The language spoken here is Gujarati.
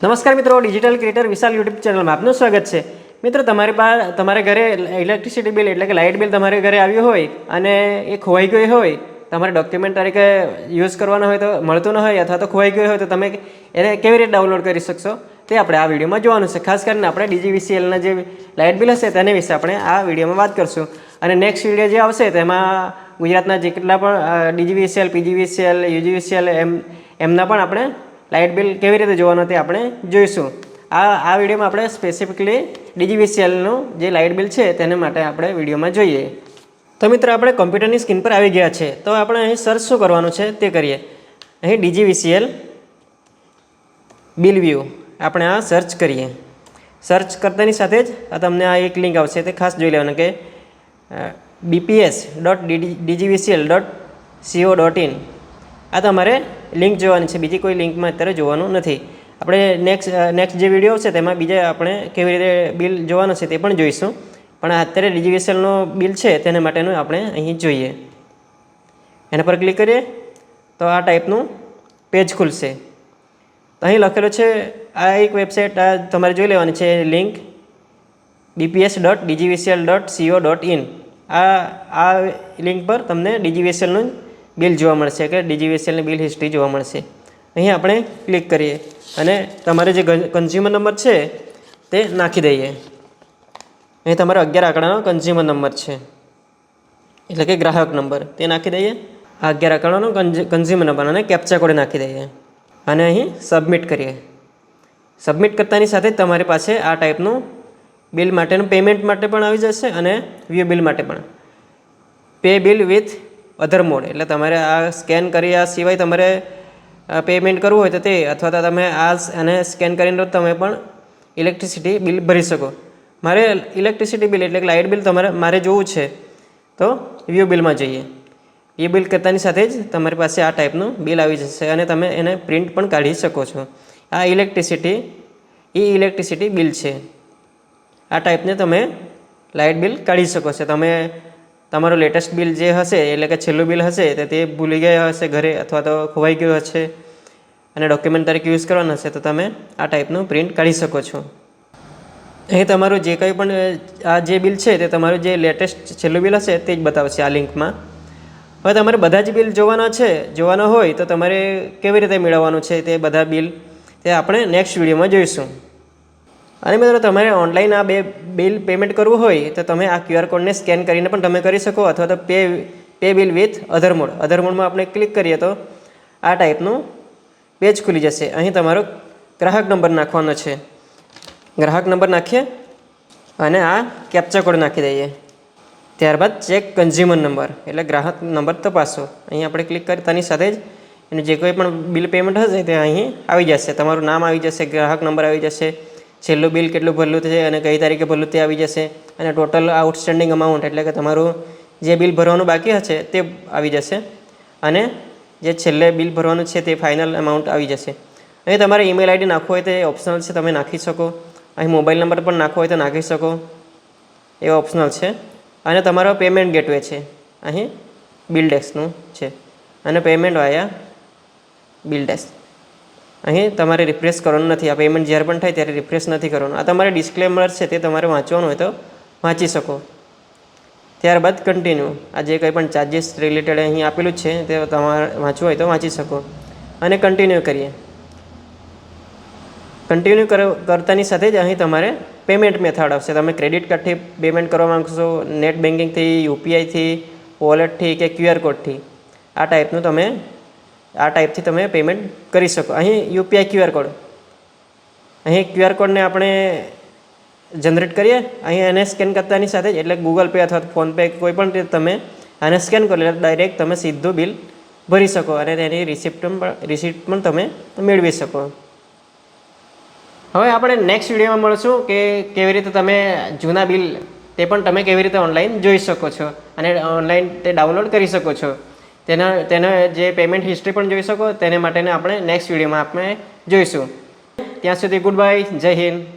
નમસ્કાર મિત્રો, ડિજિટલ ક્રિએટર વિશાલ યુટ્યુબ ચેનલમાં આપનું સ્વાગત છે। મિત્રો, તમારે ઘરે ઇલેક્ટ્રિસિટી બિલ એટલે કે લાઇટ બિલ તમારે ઘરે આવ્યું હોય અને એ ખોવાઈ ગયું હોય, તમારે ડોક્યુમેન્ટ તરીકે યુઝ કરવાના હોય તો મળતું ન હોય અથવા તો ખોવાઈ ગયું હોય તો તમે એને કેવી રીતે ડાઉનલોડ કરી શકશો તે આપણે આ વિડીયોમાં જોવાનું છે। ખાસ કરીને આપણે ડીજીવીસીએલના જે લાઇટ બિલ હશે તેના વિશે આપણે આ વિડીયોમાં વાત કરશું અને નેક્સ્ટ વિડીયો જે આવશે તેમાં ગુજરાતના જેટલા પણ ડીજીવીસીએલ, પીજીવીસીએલ, યુજીવીસીએલ એમના પણ આપણે લાઇટ બિલ કેવી રીતે જોવાનું તે આપણે જોઈશું। આ વિડીયોમાં આપણે સ્પેસિફિકલી ડીજીવીસીએલનું જે લાઇટ બિલ છે તેના માટે આપણે વિડીયોમાં જોઈએ। તો મિત્રો, આપણે કોમ્પ્યુટરની સ્ક્રીન પર આવી ગયા છે, તો આપણે અહીં સર્ચ શું કરવાનું છે તે કરીએ। અહીં ડીજીવીસીએલ બિલ વ્યૂ આપણે આ સર્ચ કરીએ। સર્ચ કરતાની સાથે જ તમને આ એક લિંક આવશે, તે ખાસ જોઈ લેવાનું કે bps.dgvcl.co.in આ તમારે લિંક જોવાની છે, બીજી કોઈ લિંકમાં અત્યારે જોવાનું નથી। આપણે નેક્સ્ટ જે વિડીયો છે તેમાં બીજા આપણે કેવી રીતે બિલ જોવાનું છે તે પણ જોઈશું, પણ અત્યારે ડીજીવીસીએલનો બિલ છે તેના માટેનું આપણે અહીં જોઈએ। એના પર ક્લિક કરીએ તો આ ટાઈપનું પેજ ખુલશે। તો અહીં લખેલું છે, આ એક વેબસાઇટ આ તમારે જોઈ લેવાની છે, લિંક bps.dgvcl.co.in આ લિંક પર તમને ડીજીવીસીએલનું બિલ જોવા મળશે કે ડીજીવીસીએલની બિલ હિસ્ટ્રી જોવા મળશે। અહીં આપણે ક્લિક કરીએ અને તમારે જે કન્ઝ્યુમર નંબર છે તે નાખી દઈએ। અહીં તમારો 11 આંકડાનો કન્ઝ્યુમર નંબર છે એટલે કે ગ્રાહક નંબર, તે નાખી દઈએ। આ 11 આંકડાનો કન્ઝ્યુમર નંબર અને કેપ્ચા કોડ નાખી દઈએ અને અહીં સબમિટ કરીએ। સબમિટ કરતાની સાથે જ તમારી પાસે આ ટાઈપનું બિલ માટેનું પેમેન્ટ માટે પણ આવી જશે અને વ્યૂ બિલ માટે પણ। Pay bill with other mode એટલે તમારે આ સ્કેન કર્યા સિવાય તમારે પેમેન્ટ કરવું હોય તો તે, અથવા તો તમે અને સ્કેન કરીને તમે પણ ઇલેક્ટ્રિસિટી બિલ ભરી શકો। મારે ઇલેક્ટ્રિસિટી બિલ એટલે કે લાઇટ બિલ મારે જોવું છે તો વ્યૂ બિલમાં જઈએ। વ્યૂ બિલ કરતાની સાથે જ તમારી પાસે આ ટાઈપનું બિલ આવી જશે અને તમે એને પ્રિન્ટ પણ કાઢી શકો છો। આ ઇલેક્ટ્રિસિટી બિલ છે, આ ટાઈપને તમે લાઇટ બિલ કાઢી શકો છો। તમે તમારું લેટેસ્ટ બિલ જે હશે એટલે કે છેલ્લું બિલ હશે તો તે ભૂલી ગયા હશે ઘરે અથવા તો ખોવાઈ ગયું હશે અને ડોક્યુમેન્ટ તરીકે યુઝ કરવાનું હશે તો તમે આ ટાઈપનું પ્રિન્ટ કાઢી શકો છો। અહીં તમારું જે કંઈ પણ આ જે બિલ છે તે તમારું જે લેટેસ્ટ છેલ્લું બિલ હશે તે જ બતાવશે આ લિંકમાં। હવે તમારે બધા જ બિલ જોવાના હોય તો તમારે કેવી રીતે મેળવવાનું છે તે બધા બિલ તે આપણે નેક્સ્ટ વિડીયોમાં જોઈશું। અને મિત્રો, તમારે ઓનલાઈન આ બિલ પેમેન્ટ કરવું હોય તો તમે આ QR કોડને સ્કેન કરીને પણ તમે કરી શકો, અથવા તો પે બિલ વિથ અધર મોડમાં આપણે ક્લિક કરીએ તો આ ટાઈપનું પેજ ખુલી જશે। અહીં તમારો ગ્રાહક નંબર નાખવાનો છે, ગ્રાહક નંબર નાખીએ અને આ કેપ્ચા કોડ નાખી દઈએ। ત્યારબાદ ચેક કન્ઝ્યુમર નંબર એટલે ગ્રાહક નંબર તપાસો, અહીં આપણે ક્લિક કરતાની સાથે જ એનું જે કોઈ પણ બિલ પેમેન્ટ હશે તે અહીં આવી જશે। તમારું નામ આવી જશે, ગ્રાહક નંબર આવી જશે, છેલ્લું બિલ કેટલું ભરેલું છે અને કઈ તારીખે ભરેલું તે આવી જશે અને ટોટલ આઉટસ્ટેન્ડિંગ અમાઉન્ટ એટલે કે તમારું જે બિલ ભરવાનું બાકી હશે તે આવી જશે અને જે છેલ્લે બિલ ભરવાનું છે તે ફાઇનલ અમાઉન્ટ આવી જશે। અહીં તમારે ઈમેલ આઈડી નાખવું હોય તો એ ઓપ્શનલ છે, તમે નાખી શકો। અહીં મોબાઈલ નંબર પણ નાખવો હોય તો નાખી શકો, એ ઓપ્શનલ છે। અને તમારો પેમેન્ટ ગેટવે છે, અહીં બિલ ડેસ્કનું છે અને પેમેન્ટ વાયા બિલ ડેસ્ક। અહીં તમારે રિફ્રેશ કરવાનું નથી, આ પેમેન્ટ જ્યારે પણ થાય ત્યારે રિફ્રેશ નથી કરવાનું। આ તમારે ડિસ્ક્લેમર છે તે તમારે વાંચવાનું હોય તો વાંચી શકો। ત્યારબાદ કન્ટિન્યુ, આ જે કંઈ પણ ચાર્જિસ રિલેટેડ અહીં આપેલું છે તે તમારે વાંચવું હોય તો વાંચી શકો અને કન્ટિન્યુ કરીએ। કન્ટિન્યુ કરતાની સાથે જ અહીં તમારે પેમેન્ટ મેથડ આવશે, તમે ક્રેડિટ કાર્ડથી પેમેન્ટ કરવા માગશો, નેટ બેન્કિંગથી, યુપીઆઈથી, વોલેટથી કે QR કોડથી, આ ટાઈપથી તમે પેમેન્ટ કરી શકો। અહીં યુપીઆઈ QR કોડ, અહીં QR કોડને આપણે જનરેટ કરીએ, અહીં એને સ્કેન કરતાની સાથે જ એટલે ગૂગલ પે અથવા ફોનપે કોઈ પણ રીતે તમે આને સ્કેન કરો એટલે ડાયરેક્ટ તમે સીધું બિલ ભરી શકો અને તેની રિસિપ્ટ પણ તમે મેળવી શકો। હવે આપણે નેક્સ્ટ વિડીયોમાં મળશું કે કેવી રીતે તમે જૂના બિલ તે પણ તમે કેવી રીતે ઓનલાઈન જોઈ શકો છો અને ઓનલાઈન તે ડાઉનલોડ કરી શકો છો, તેનો જે પેમેન્ટ હિસ્ટ્રી પણ જોઈ શકો, તેને માટેને આપણે નેક્સ્ટ વિડીયોમાં આપણે જોઈશું। ત્યાં સુધી ગુડ બાય, જય હિન્દ।